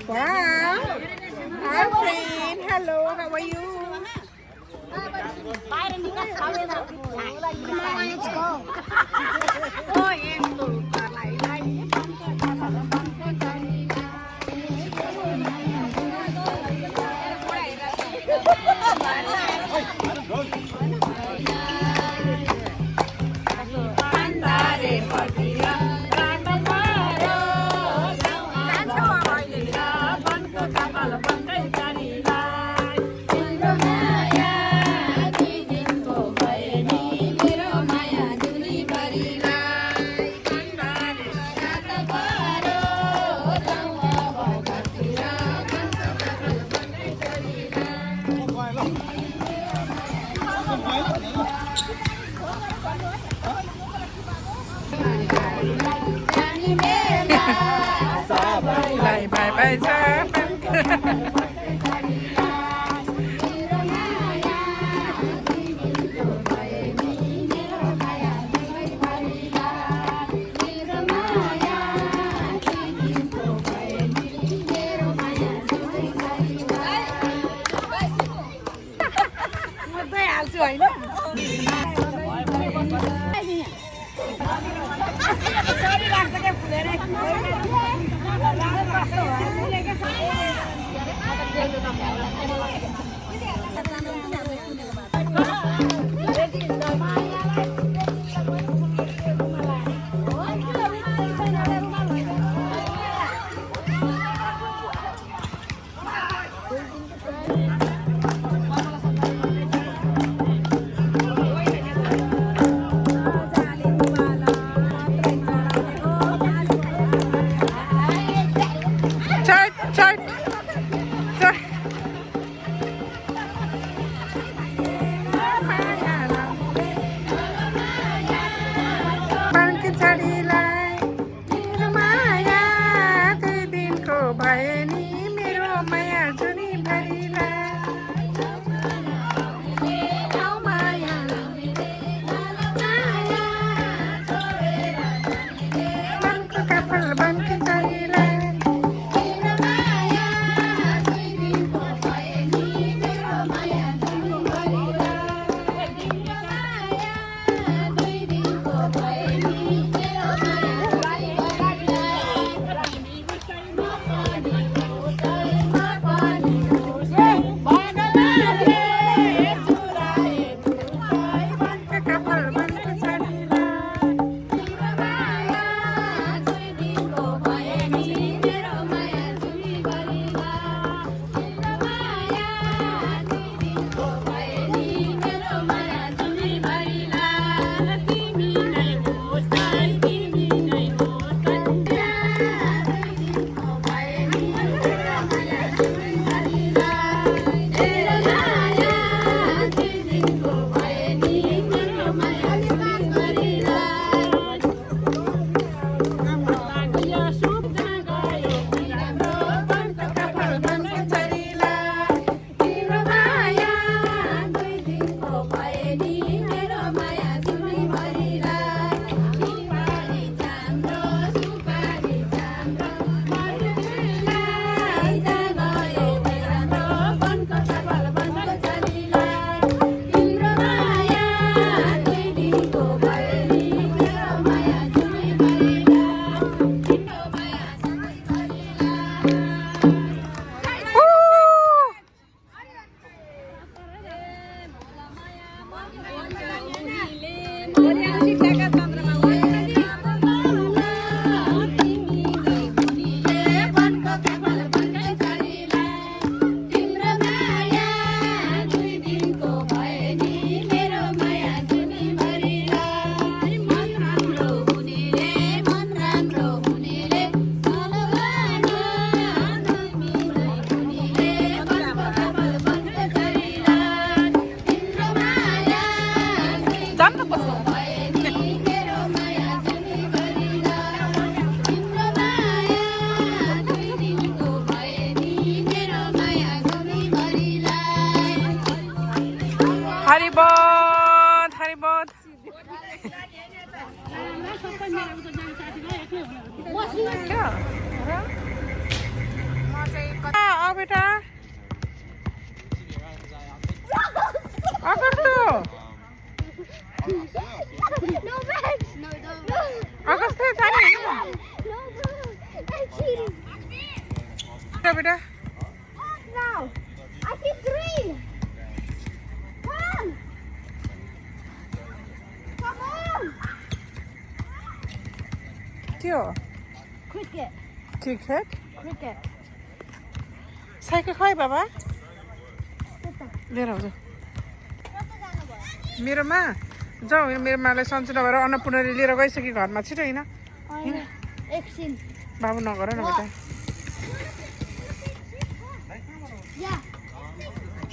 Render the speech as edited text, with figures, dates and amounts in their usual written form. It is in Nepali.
Wow. Hi, friend. Hello. How are you? Let's go. Bye bye bye sir. Chart, chart, chart. Panki छडीलाई मेरो माया त्यही दिनको भए नि मेरो माया जुनी भरिलाई मनको कपाल बानकी छडीलाई हरिबोध हरिबोध No bags. No, no. अगस्ते जाने होइन No bags. I'm cheating. बेटा Now. I see 3. Come. Come on. के हो Cricket. Cricket Cricket. साइकल खै बाबा लिएर आउँछ मेरोमा जाउँ मेरो मालाई सन्चो नभएर अन्नपूर्णले लिएर गइसक्यो घरमा छिटो होइन एकछिन बाबु नगर न बेटा